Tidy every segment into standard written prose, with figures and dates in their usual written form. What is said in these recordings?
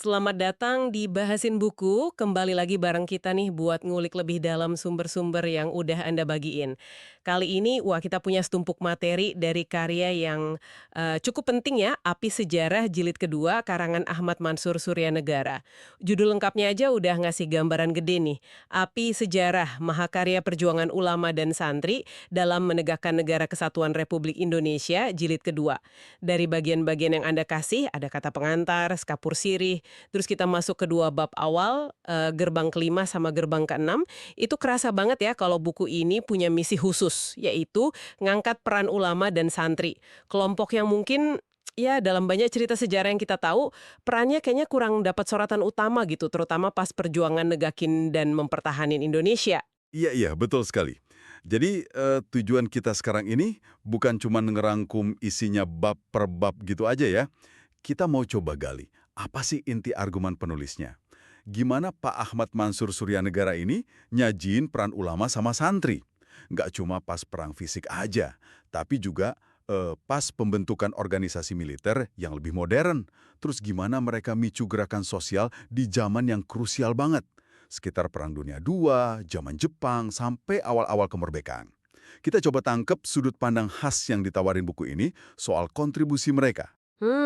Selamat datang di Bahasin Buku, kembali lagi bareng kita nih buat ngulik lebih dalam sumber-sumber yang udah Anda bagiin. Kali ini, wah kita punya setumpuk materi dari karya yang cukup penting ya, Api Sejarah Jilid Kedua, karangan Ahmad Mansur Suryanegara. Judul lengkapnya aja udah ngasih gambaran gede nih, Api Sejarah, Mahakarya Perjuangan Ulama dan Santri dalam Menegakkan Negara Kesatuan Republik Indonesia, Jilid Kedua. Dari bagian-bagian yang Anda kasih, ada kata pengantar, skapur sirih, terus kita masuk ke dua bab awal, gerbang kelima sama gerbang keenam, itu kerasa banget ya kalau buku ini punya misi khusus, yaitu ngangkat peran ulama dan santri. Kelompok yang mungkin ya dalam banyak cerita sejarah yang kita tahu, perannya kayaknya kurang dapat sorotan utama gitu, terutama pas perjuangan negakin dan mempertahanin Indonesia. Iya, iya, betul sekali. Jadi tujuan kita sekarang ini bukan cuma ngerangkum isinya bab per bab gitu aja ya. Kita mau coba gali, apa sih inti argumen penulisnya? Gimana Pak Ahmad Mansur Suryanegara ini nyajiin peran ulama sama santri? Nggak cuma pas perang fisik aja, tapi juga pas pembentukan organisasi militer yang lebih modern. Terus gimana mereka micu gerakan sosial di zaman yang krusial banget? Sekitar Perang Dunia II, zaman Jepang, sampai awal-awal kemerdekaan. Kita coba tangkep sudut pandang khas yang ditawarin buku ini soal kontribusi mereka.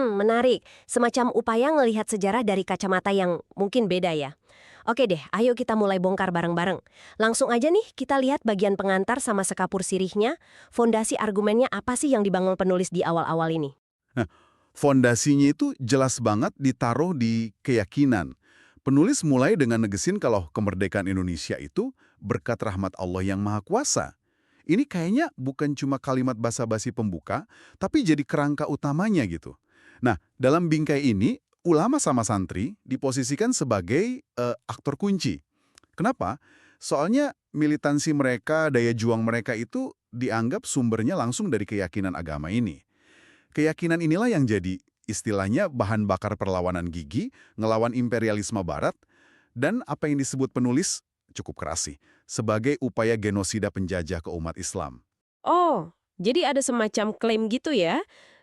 Menarik. Semacam upaya ngelihat sejarah dari kacamata yang mungkin beda ya. Oke deh, ayo kita mulai bongkar bareng-bareng. Langsung aja nih, kita lihat bagian pengantar sama sekapur sirihnya. Fondasi argumennya apa sih yang dibangun penulis di awal-awal ini? Nah, fondasinya itu jelas banget ditaruh di keyakinan. Penulis mulai dengan negesin kalau kemerdekaan Indonesia itu berkat rahmat Allah yang Maha Kuasa. Ini kayaknya bukan cuma kalimat basa-basi pembuka, tapi jadi kerangka utamanya gitu. Nah, dalam bingkai ini, ulama sama santri diposisikan sebagai aktor kunci. Kenapa? Soalnya militansi mereka, daya juang mereka itu dianggap sumbernya langsung dari keyakinan agama ini. Keyakinan inilah yang jadi istilahnya bahan bakar perlawanan gigi, ngelawan imperialisme barat, dan apa yang disebut penulis cukup keras sih, sebagai upaya genosida penjajah ke umat Islam. Oh, jadi ada semacam klaim gitu ya?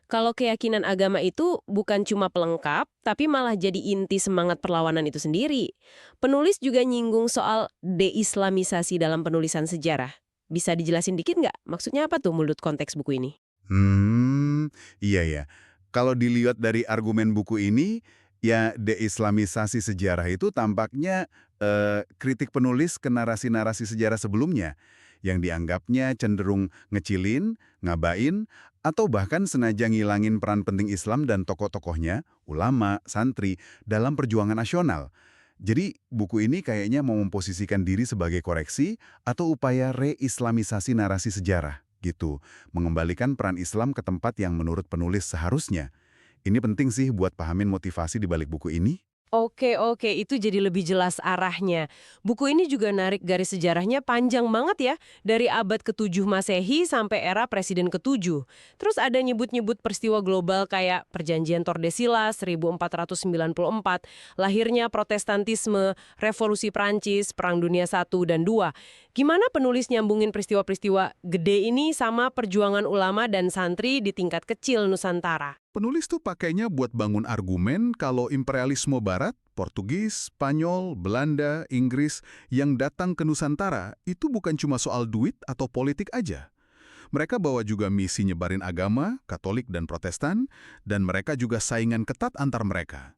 Kalau keyakinan agama itu bukan cuma pelengkap, tapi malah jadi inti semangat perlawanan itu sendiri. Penulis juga nyinggung soal deislamisasi dalam penulisan sejarah. Bisa dijelasin dikit nggak? Maksudnya apa tuh menurut konteks buku ini? Iya ya. Kalau dilihat dari argumen buku ini, ya deislamisasi sejarah itu tampaknya kritik penulis ke narasi-narasi sejarah sebelumnya, yang dianggapnya cenderung ngecilin, ngabain, atau bahkan sengaja ngilangin peran penting Islam dan tokoh-tokohnya, ulama, santri, dalam perjuangan nasional. Jadi, buku ini kayaknya mau memposisikan diri sebagai koreksi atau upaya reislamisasi narasi sejarah, gitu. Mengembalikan peran Islam ke tempat yang menurut penulis seharusnya. Ini penting sih buat pahamin motivasi di balik buku ini. Oke, itu jadi lebih jelas arahnya. Buku ini juga narik garis sejarahnya panjang banget ya, dari abad ke-7 Masehi sampai era Presiden ke-7. Terus ada nyebut-nyebut peristiwa global kayak Perjanjian Tordesillas 1494, lahirnya Protestantisme, Revolusi Prancis, Perang Dunia I dan II. Gimana penulis nyambungin peristiwa-peristiwa gede ini sama perjuangan ulama dan santri di tingkat kecil Nusantara? Penulis tuh pakainya buat bangun argumen kalau imperialisme barat, Portugis, Spanyol, Belanda, Inggris yang datang ke Nusantara itu bukan cuma soal duit atau politik aja. Mereka bawa juga misi nyebarin agama, Katolik dan Protestan, dan mereka juga saingan ketat antar mereka.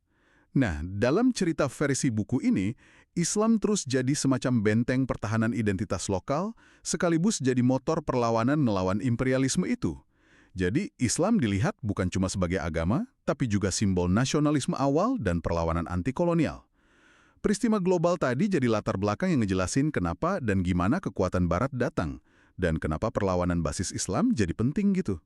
Nah, dalam cerita versi buku ini, Islam terus jadi semacam benteng pertahanan identitas lokal, sekaligus jadi motor perlawanan melawan imperialisme itu. Jadi, Islam dilihat bukan cuma sebagai agama, tapi juga simbol nasionalisme awal dan perlawanan anti-kolonial. Peristiwa global tadi jadi latar belakang yang ngejelasin kenapa dan gimana kekuatan Barat datang, dan kenapa perlawanan basis Islam jadi penting gitu.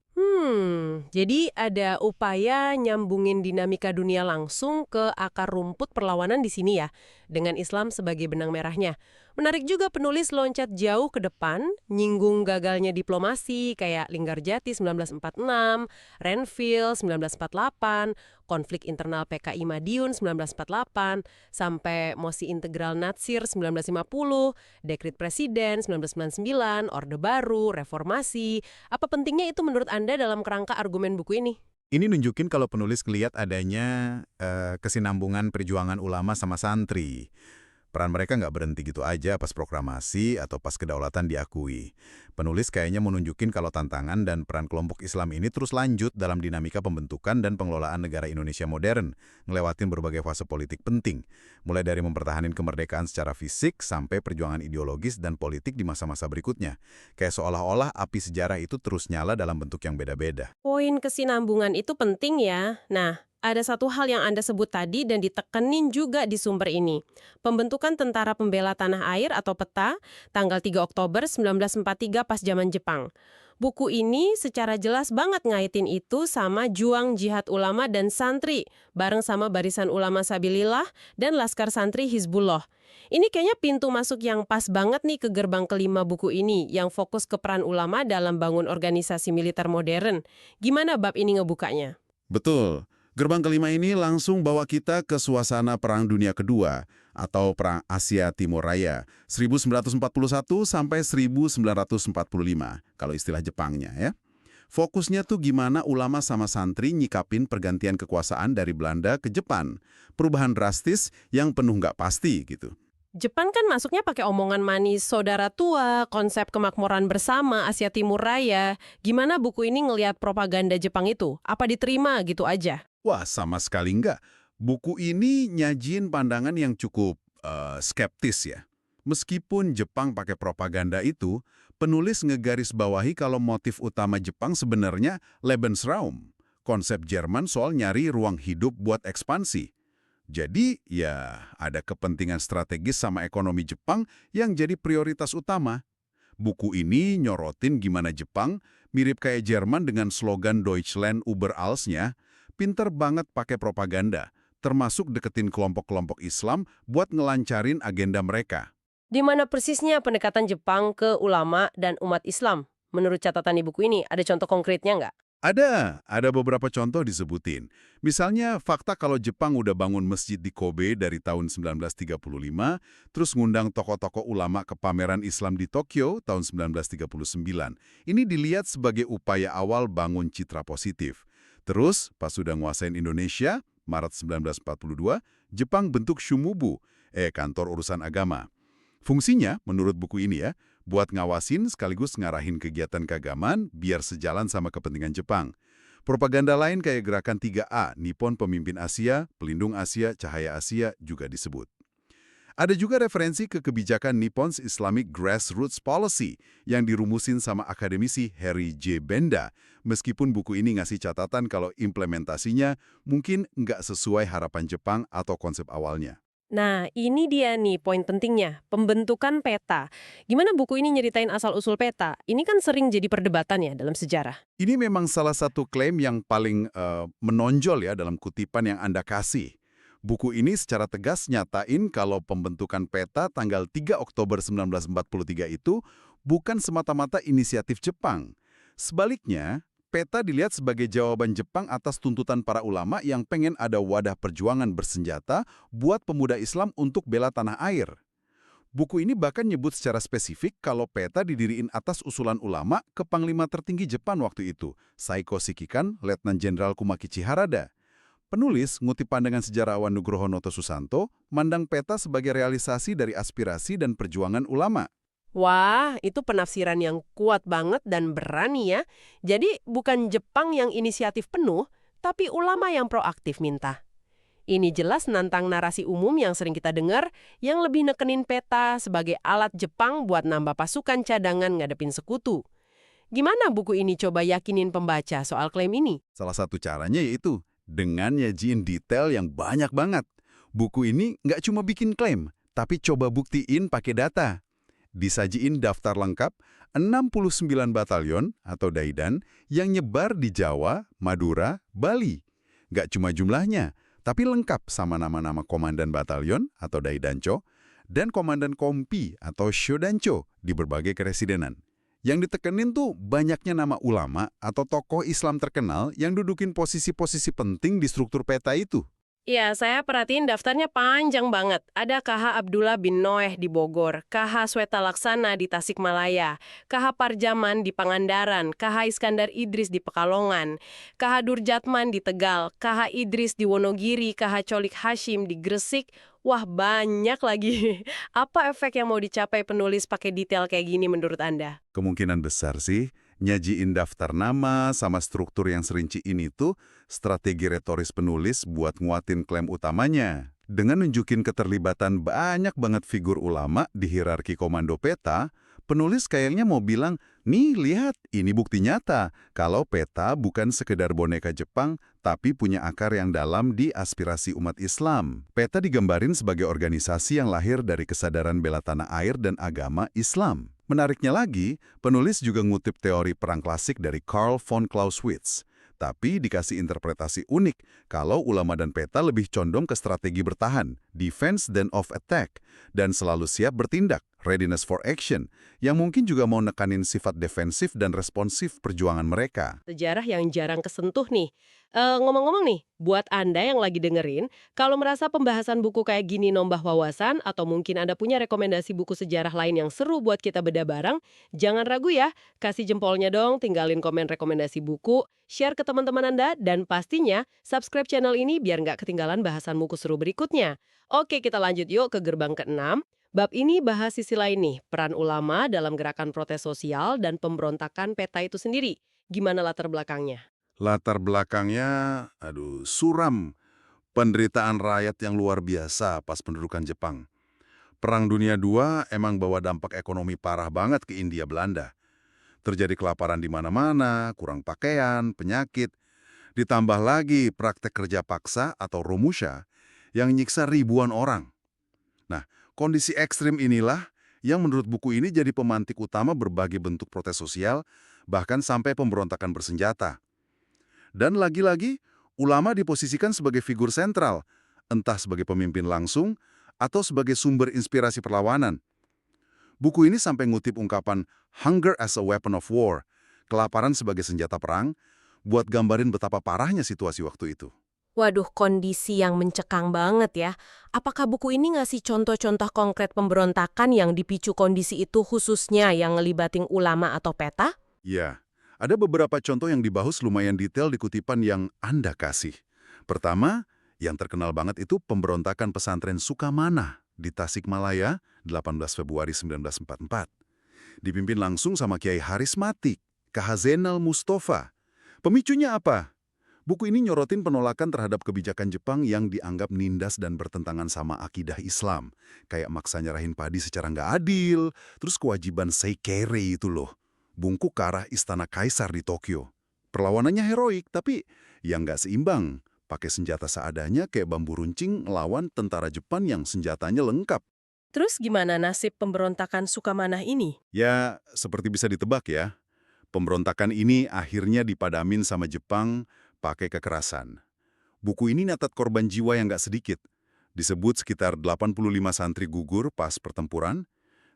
Jadi ada upaya nyambungin dinamika dunia langsung ke akar rumput perlawanan di sini ya, dengan Islam sebagai benang merahnya. Menarik juga penulis loncat jauh ke depan, nyinggung gagalnya diplomasi kayak Linggarjati 1946, Renville 1948, konflik internal PKI Madiun 1948, sampai Mosi Integral Natsir 1950, Dekret Presiden 1999, Orde Baru, Reformasi. Apa pentingnya itu menurut Anda dalam kerangka argumen buku ini? Ini nunjukin kalau penulis ngelihat adanya kesinambungan perjuangan ulama sama santri. Peran mereka nggak berhenti gitu aja pas proklamasi atau pas kedaulatan diakui. Penulis kayaknya menunjukin kalau tantangan dan peran kelompok Islam ini terus lanjut dalam dinamika pembentukan dan pengelolaan negara Indonesia modern, ngelewatin berbagai fase politik penting, mulai dari mempertahankan kemerdekaan secara fisik sampai perjuangan ideologis dan politik di masa-masa berikutnya. Kayak seolah-olah api sejarah itu terus nyala dalam bentuk yang beda-beda. Poin kesinambungan itu penting ya. Nah, ada satu hal yang Anda sebut tadi dan ditekenin juga di sumber ini. Pembentukan Tentara Pembela Tanah Air atau PETA, tanggal 3 Oktober 1943 pas zaman Jepang. Buku ini secara jelas banget ngaitin itu sama juang jihad ulama dan santri, bareng sama Barisan Ulama Sabilillah dan Laskar Santri Hizbullah. Ini kayaknya pintu masuk yang pas banget nih ke gerbang kelima buku ini, yang fokus ke peran ulama dalam bangun organisasi militer modern. Gimana bab ini ngebukanya? Betul. Gerbang kelima ini langsung bawa kita ke suasana Perang Dunia Kedua atau Perang Asia Timur Raya 1941 sampai 1945 kalau istilah Jepangnya ya. Fokusnya tuh gimana ulama sama santri nyikapin pergantian kekuasaan dari Belanda ke Jepang. Perubahan drastis yang penuh nggak pasti gitu. Jepang kan masuknya pakai omongan manis saudara tua, konsep kemakmuran bersama Asia Timur Raya. Gimana buku ini ngelihat propaganda Jepang itu? Apa diterima gitu aja? Wah, sama sekali enggak. Buku ini nyajin pandangan yang cukup skeptis ya. Meskipun Jepang pakai propaganda itu, penulis ngegarisbawahi kalau motif utama Jepang sebenarnya Lebensraum, konsep Jerman soal nyari ruang hidup buat ekspansi. Jadi, ya ada kepentingan strategis sama ekonomi Jepang yang jadi prioritas utama. Buku ini nyorotin gimana Jepang, mirip kayak Jerman dengan slogan Deutschland über alles-nya, pinter banget pakai propaganda, termasuk deketin kelompok-kelompok Islam buat ngelancarin agenda mereka. Di mana persisnya pendekatan Jepang ke ulama dan umat Islam? Menurut catatan di buku ini, ada contoh konkretnya nggak? Ada beberapa contoh disebutin. Misalnya, fakta kalau Jepang udah bangun masjid di Kobe dari tahun 1935, terus ngundang tokoh-tokoh ulama ke pameran Islam di Tokyo tahun 1939. Ini dilihat sebagai upaya awal bangun citra positif. Terus, pas sudah nguasain Indonesia, Maret 1942, Jepang bentuk Shumubu, kantor urusan agama. Fungsinya, menurut buku ini ya, buat ngawasin sekaligus ngarahin kegiatan keagamaan biar sejalan sama kepentingan Jepang. Propaganda lain kayak gerakan 3A, Nippon Pemimpin Asia, Pelindung Asia, Cahaya Asia juga disebut. Ada juga referensi ke kebijakan Nippon's Islamic Grassroots Policy yang dirumusin sama akademisi Harry J. Benda, meskipun buku ini ngasih catatan kalau implementasinya mungkin nggak sesuai harapan Jepang atau konsep awalnya. Nah, ini dia nih poin pentingnya, pembentukan peta. Gimana buku ini nyeritain asal-usul peta? Ini kan sering jadi perdebatan ya dalam sejarah. Ini memang salah satu klaim yang paling menonjol ya dalam kutipan yang Anda kasih. Buku ini secara tegas nyatain kalau pembentukan peta tanggal 3 Oktober 1943 itu bukan semata-mata inisiatif Jepang. Sebaliknya, peta dilihat sebagai jawaban Jepang atas tuntutan para ulama yang pengen ada wadah perjuangan bersenjata buat pemuda Islam untuk bela tanah air. Buku ini bahkan nyebut secara spesifik kalau peta didiriin atas usulan ulama ke Panglima tertinggi Jepang waktu itu, Saiko Shikikan, Letnan Jenderal Kumakichi Harada. Penulis, ngutip pandangan sejarawan Nugroho Noto Susanto, mandang peta sebagai realisasi dari aspirasi dan perjuangan ulama. Wah, itu penafsiran yang kuat banget dan berani ya. Jadi bukan Jepang yang inisiatif penuh, tapi ulama yang proaktif minta. Ini jelas nantang narasi umum yang sering kita dengar, yang lebih nekenin peta sebagai alat Jepang buat nambah pasukan cadangan ngadepin sekutu. Gimana buku ini coba yakinin pembaca soal klaim ini? Salah satu caranya yaitu dengan nyajiin detail yang banyak banget. Buku ini nggak cuma bikin klaim, tapi coba buktiin pakai data. Disajiin daftar lengkap 69 batalion atau daidan yang nyebar di Jawa, Madura, Bali. Nggak cuma jumlahnya, tapi lengkap sama nama-nama komandan batalion atau daidancho dan komandan kompi atau shodancho di berbagai keresidenan. Yang ditekenin tuh banyaknya nama ulama atau tokoh Islam terkenal yang dudukin posisi-posisi penting di struktur peta itu. Iya, saya perhatiin daftarnya panjang banget. Ada KH Abdullah bin Noeh di Bogor, KH Sweta Laksana di Tasikmalaya, KH Parjaman di Pangandaran, KH Iskandar Idris di Pekalongan, KH Durjatman di Tegal, KH Idris di Wonogiri, KH Colik Hashim di Gresik. Wah, banyak lagi. Apa efek yang mau dicapai penulis pakai detail kayak gini menurut Anda? Kemungkinan besar sih, nyajiin daftar nama sama struktur yang serinci ini tuh strategi retoris penulis buat nguatin klaim utamanya. Dengan nunjukin keterlibatan banyak banget figur ulama di hierarki komando peta, penulis kayaknya mau bilang, nih lihat, ini bukti nyata kalau peta bukan sekedar boneka Jepang, tapi punya akar yang dalam di aspirasi umat Islam. Peta digambarin sebagai organisasi yang lahir dari kesadaran bela tanah air dan agama Islam. Menariknya lagi, penulis juga ngutip teori perang klasik dari Karl von Clausewitz. Tapi dikasih interpretasi unik kalau ulama dan peta lebih condong ke strategi bertahan, defense dan of attack, dan selalu siap bertindak, readiness for action, yang mungkin juga mau nekanin sifat defensif dan responsif perjuangan mereka. Sejarah yang jarang kesentuh nih. Ngomong-ngomong nih, buat Anda yang lagi dengerin, kalau merasa pembahasan buku kayak gini nambah wawasan, atau mungkin Anda punya rekomendasi buku sejarah lain yang seru buat kita bedah bareng, jangan ragu ya, kasih jempolnya dong, tinggalin komen rekomendasi buku, share ke teman-teman Anda, dan pastinya subscribe channel ini biar nggak ketinggalan bahasan buku seru berikutnya. Oke, kita lanjut yuk ke gerbang ke-6. Bab ini bahas sisi lain nih, peran ulama dalam gerakan protes sosial dan pemberontakan peta itu sendiri. Gimana latar belakangnya? Latar belakangnya, suram. Penderitaan rakyat yang luar biasa pas pendudukan Jepang. Perang Dunia II emang bawa dampak ekonomi parah banget ke Hindia Belanda. Terjadi kelaparan di mana-mana, kurang pakaian, penyakit. Ditambah lagi praktek kerja paksa atau romusha yang nyiksa ribuan orang. Nah, kondisi ekstrim inilah yang menurut buku ini jadi pemantik utama berbagai bentuk protes sosial, bahkan sampai pemberontakan bersenjata. Dan lagi-lagi, ulama diposisikan sebagai figur sentral, entah sebagai pemimpin langsung atau sebagai sumber inspirasi perlawanan. Buku ini sampai ngutip ungkapan hunger as a weapon of war, kelaparan sebagai senjata perang, buat gambarin betapa parahnya situasi waktu itu. Waduh, kondisi yang mencekang banget ya. Apakah buku ini ngasih contoh-contoh konkret pemberontakan yang dipicu kondisi itu khususnya yang ngelibatin ulama atau peta? Ya, ada beberapa contoh yang dibahas lumayan detail di kutipan yang Anda kasih. Pertama, yang terkenal banget itu pemberontakan pesantren Sukamana di Tasikmalaya 18 Februari 1944. Dipimpin langsung sama Kiai Haris Matik, KH Zainal Mustafa. Pemicunya apa? Buku ini nyorotin penolakan terhadap kebijakan Jepang yang dianggap nindas dan bertentangan sama akidah Islam. Kayak maksa nyerahin padi secara nggak adil, terus kewajiban seikere itu loh. Bungkuk ke arah istana kaisar di Tokyo. Perlawanannya heroik, tapi yang nggak seimbang. Pakai senjata seadanya kayak bambu runcing ngelawan tentara Jepang yang senjatanya lengkap. Terus gimana nasib pemberontakan Sukamana ini? Ya, seperti bisa ditebak ya. Pemberontakan ini akhirnya dipadamin sama Jepang pakai kekerasan. Buku ini nyatat korban jiwa yang nggak sedikit. Disebut sekitar 85 santri gugur pas pertempuran.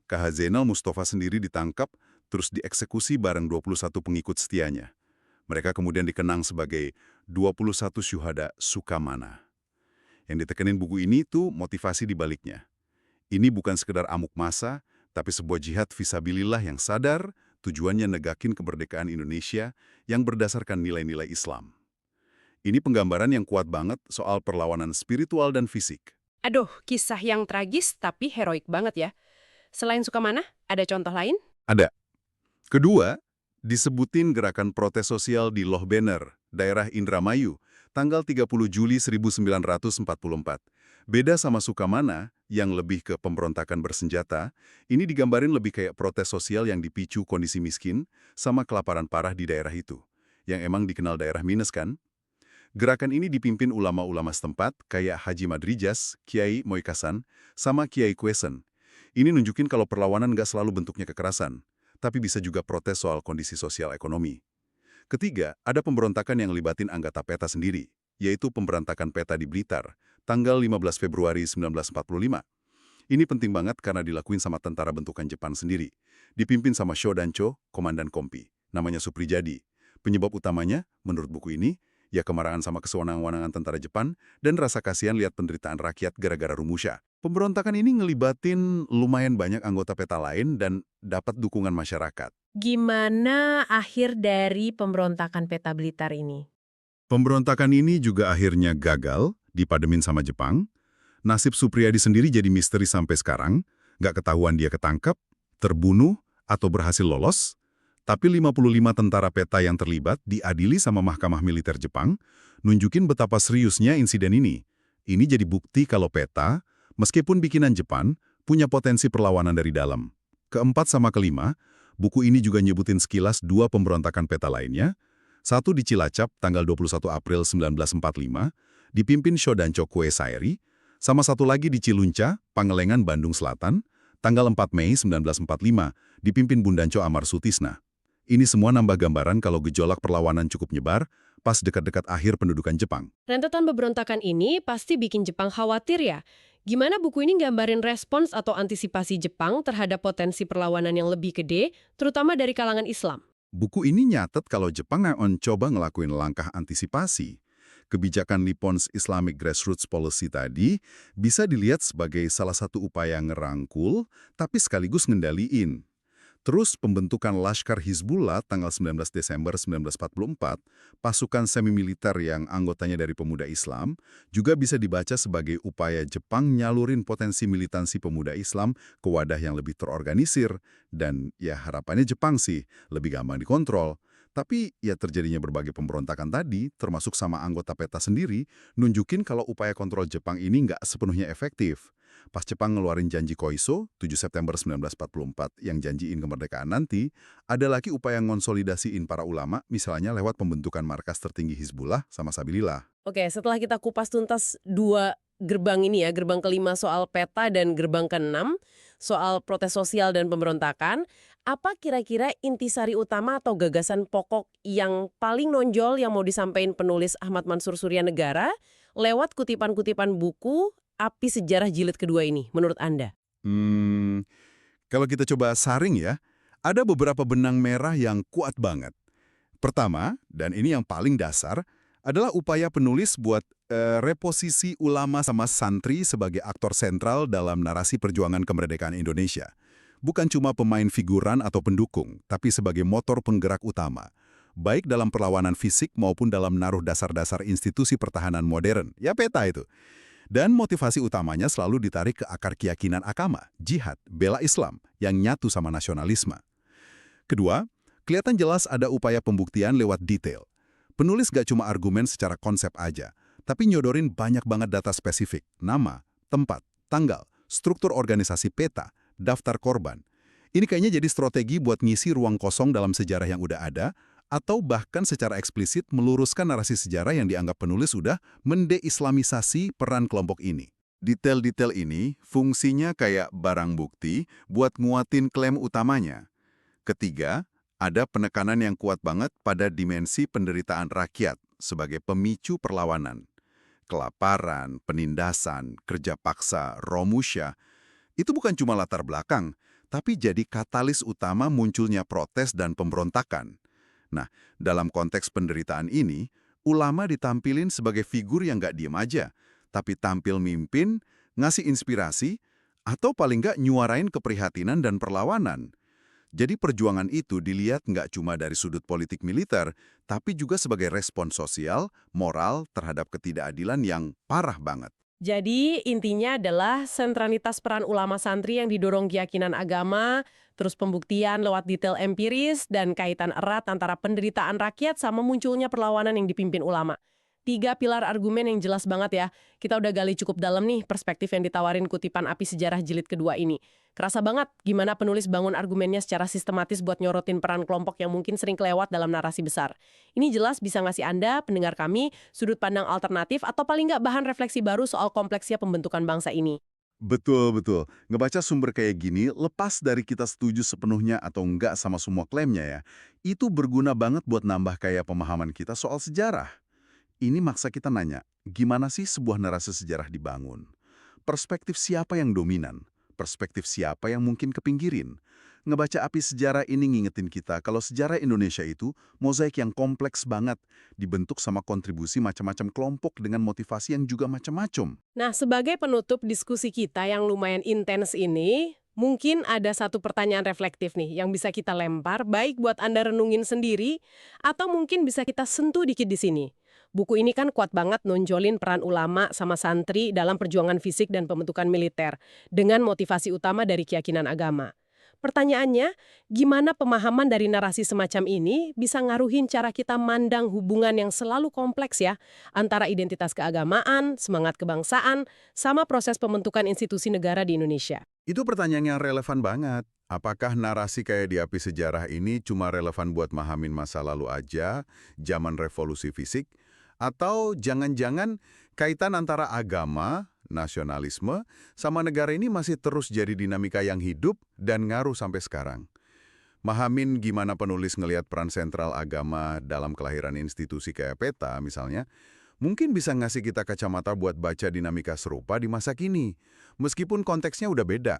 KH Zainal Mustafa sendiri ditangkap, terus dieksekusi bareng 21 pengikut setianya. Mereka kemudian dikenang sebagai 21 syuhada Sukamana. Yang ditekenin buku ini tuh motivasi di baliknya. Ini bukan sekedar amuk massa, tapi sebuah jihad fisabilillah yang sadar, tujuannya negakin kemerdekaan Indonesia yang berdasarkan nilai-nilai Islam. Ini penggambaran yang kuat banget soal perlawanan spiritual dan fisik. Aduh, kisah yang tragis tapi heroik banget ya. Selain Sukamana, ada contoh lain? Ada. Kedua, disebutin gerakan protes sosial di Loh Banner, daerah Indramayu, tanggal 30 Juli 1944. Beda sama Sukamana, yang lebih ke pemberontakan bersenjata, ini digambarin lebih kayak protes sosial yang dipicu kondisi miskin sama kelaparan parah di daerah itu, yang emang dikenal daerah minus kan? Gerakan ini dipimpin ulama-ulama setempat kayak Haji Madrijas, Kiai Moikasan, sama Kiai Kwesen. Ini nunjukin kalau perlawanan nggak selalu bentuknya kekerasan, tapi bisa juga protes soal kondisi sosial ekonomi. Ketiga, ada pemberontakan yang libatin anggota peta sendiri, yaitu pemberontakan peta di Blitar, tanggal 15 Februari 1945. Ini penting banget karena dilakuin sama tentara bentukan Jepang sendiri, dipimpin sama Shodancho, komandan kompi, namanya Suprijadi. Penyebab utamanya, menurut buku ini, Ya kemarahan sama kesewenang-wenangan tentara Jepang, dan rasa kasihan lihat penderitaan rakyat gara-gara Rumusha. Pemberontakan ini ngelibatin lumayan banyak anggota peta lain dan dapat dukungan masyarakat. Gimana akhir dari pemberontakan Peta Blitar ini? Pemberontakan ini juga akhirnya gagal, dipademin sama Jepang. Nasib Supriyadi sendiri jadi misteri sampai sekarang, nggak ketahuan dia ketangkep, terbunuh, atau berhasil lolos. Tapi 55 tentara peta yang terlibat diadili sama Mahkamah Militer Jepang, nunjukin betapa seriusnya insiden ini. Ini jadi bukti kalau peta, meskipun bikinan Jepang, punya potensi perlawanan dari dalam. Keempat sama kelima, buku ini juga nyebutin sekilas dua pemberontakan peta lainnya. Satu di Cilacap, tanggal 21 April 1945, dipimpin Shodancho Kuesaeri, sama satu lagi di Cilunca, Pangalengan, Bandung Selatan, tanggal 4 Mei 1945, dipimpin Bundancho Amarsutisna. Ini semua nambah gambaran kalau gejolak perlawanan cukup nyebar pas dekat-dekat akhir pendudukan Jepang. Rentetan pemberontakan ini pasti bikin Jepang khawatir ya. Gimana buku ini gambarin respons atau antisipasi Jepang terhadap potensi perlawanan yang lebih gede, terutama dari kalangan Islam? Buku ini nyatet kalau Jepang akan coba ngelakuin langkah antisipasi. Kebijakan Nippon's Islamic Grassroots Policy tadi bisa dilihat sebagai salah satu upaya ngerangkul, tapi sekaligus ngendaliin. Terus pembentukan Laskar Hizbullah tanggal 19 Desember 1944, pasukan semi-militer yang anggotanya dari pemuda Islam, juga bisa dibaca sebagai upaya Jepang nyalurin potensi militansi pemuda Islam ke wadah yang lebih terorganisir, dan ya harapannya Jepang sih lebih gampang dikontrol. Tapi ya terjadinya berbagai pemberontakan tadi, termasuk sama anggota peta sendiri, nunjukin kalau upaya kontrol Jepang ini nggak sepenuhnya efektif. Pas Jepang ngeluarin janji Koiso, 7 September 1944, yang janjiin kemerdekaan nanti, ada lagi upaya ngonsolidasiin para ulama, misalnya lewat pembentukan markas tertinggi Hizbullah sama Sabilillah. Oke, setelah kita kupas tuntas dua gerbang ini ya, gerbang kelima soal peta dan gerbang keenam soal protes sosial dan pemberontakan, apa kira-kira intisari utama atau gagasan pokok yang paling nonjol yang mau disampaikan penulis Ahmad Mansur Suryanegara lewat kutipan-kutipan buku Api Sejarah Jilid kedua ini, menurut Anda? Kalau kita coba saring ya, ada beberapa benang merah yang kuat banget. Pertama, dan ini yang paling dasar, adalah upaya penulis buat reposisi ulama sama santri sebagai aktor sentral dalam narasi perjuangan kemerdekaan Indonesia. Bukan cuma pemain figuran atau pendukung, tapi sebagai motor penggerak utama. Baik dalam perlawanan fisik maupun dalam naruh dasar-dasar institusi pertahanan modern. Ya peta itu. Dan motivasi utamanya selalu ditarik ke akar keyakinan agama, jihad, bela Islam, yang nyatu sama nasionalisme. Kedua, kelihatan jelas ada upaya pembuktian lewat detail. Penulis gak cuma argumen secara konsep aja, tapi nyodorin banyak banget data spesifik, nama, tempat, tanggal, struktur organisasi peta, daftar korban. Ini kayaknya jadi strategi buat ngisi ruang kosong dalam sejarah yang udah ada, atau bahkan secara eksplisit meluruskan narasi sejarah yang dianggap penulis sudah mendeislamisasi peran kelompok ini. Detail-detail ini fungsinya kayak barang bukti buat nguatin klaim utamanya. Ketiga, ada penekanan yang kuat banget pada dimensi penderitaan rakyat sebagai pemicu perlawanan. Kelaparan, penindasan, kerja paksa, Romusha, itu bukan cuma latar belakang, tapi jadi katalis utama munculnya protes dan pemberontakan. Nah, dalam konteks penderitaan ini, ulama ditampilin sebagai figur yang nggak diem aja, tapi tampil mimpin, ngasih inspirasi, atau paling nggak nyuarain keprihatinan dan perlawanan. Jadi perjuangan itu dilihat nggak cuma dari sudut politik militer, tapi juga sebagai respons sosial, moral terhadap ketidakadilan yang parah banget. Jadi intinya adalah sentralitas peran ulama santri yang didorong keyakinan agama, terus pembuktian lewat detail empiris, dan kaitan erat antara penderitaan rakyat sama munculnya perlawanan yang dipimpin ulama. 3 pilar argumen yang jelas banget ya. Kita udah gali cukup dalam nih perspektif yang ditawarin kutipan Api Sejarah Jilid kedua ini. Kerasa banget gimana penulis bangun argumennya secara sistematis buat nyorotin peran kelompok yang mungkin sering kelewat dalam narasi besar. Ini jelas bisa ngasih Anda, pendengar kami, sudut pandang alternatif atau paling nggak bahan refleksi baru soal kompleksnya pembentukan bangsa ini. Betul. Ngebaca sumber kayak gini, lepas dari kita setuju sepenuhnya atau enggak sama semua klaimnya ya, itu berguna banget buat nambah kayak pemahaman kita soal sejarah. Ini maksa kita nanya, gimana sih sebuah narasi sejarah dibangun? Perspektif siapa yang dominan? Perspektif siapa yang mungkin kepinggirin? Ngebaca Api Sejarah ini ngingetin kita kalau sejarah Indonesia itu mozaik yang kompleks banget, dibentuk sama kontribusi macam-macam kelompok dengan motivasi yang juga macam-macam. Nah, sebagai penutup diskusi kita yang lumayan intens ini, mungkin ada satu pertanyaan reflektif nih yang bisa kita lempar, baik buat Anda renungin sendiri, atau mungkin bisa kita sentuh dikit di sini. Buku ini kan kuat banget nonjolin peran ulama sama santri dalam perjuangan fisik dan pembentukan militer, dengan motivasi utama dari keyakinan agama. Pertanyaannya, gimana pemahaman dari narasi semacam ini bisa ngaruhin cara kita mandang hubungan yang selalu kompleks ya, antara identitas keagamaan, semangat kebangsaan, sama proses pembentukan institusi negara di Indonesia? Itu pertanyaan yang relevan banget. Apakah narasi kayak di Api Sejarah ini cuma relevan buat mahamin masa lalu aja, zaman revolusi fisik, atau jangan-jangan kaitan antara agama, nasionalisme, sama negara ini masih terus jadi dinamika yang hidup dan ngaruh sampai sekarang? Mahamin gimana penulis ngelihat peran sentral agama dalam kelahiran institusi kayak PETA misalnya, mungkin bisa ngasih kita kacamata buat baca dinamika serupa di masa kini, meskipun konteksnya udah beda.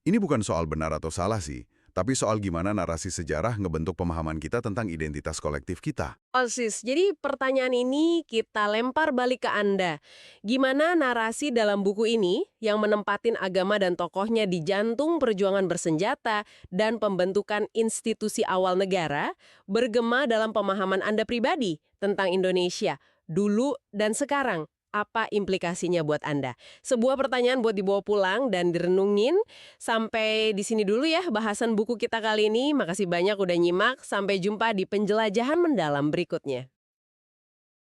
Ini bukan soal benar atau salah sih, tapi soal gimana narasi sejarah ngebentuk pemahaman kita tentang identitas kolektif kita. Osis, jadi pertanyaan ini kita lempar balik ke Anda. Gimana narasi dalam buku ini yang menempatin agama dan tokohnya di jantung perjuangan bersenjata dan pembentukan institusi awal negara bergema dalam pemahaman Anda pribadi tentang Indonesia, dulu dan sekarang? Apa implikasinya buat Anda? Sebuah pertanyaan buat dibawa pulang dan direnungin. Sampai di sini dulu ya bahasan buku kita kali ini. Makasih banyak udah nyimak. Sampai jumpa di penjelajahan mendalam berikutnya.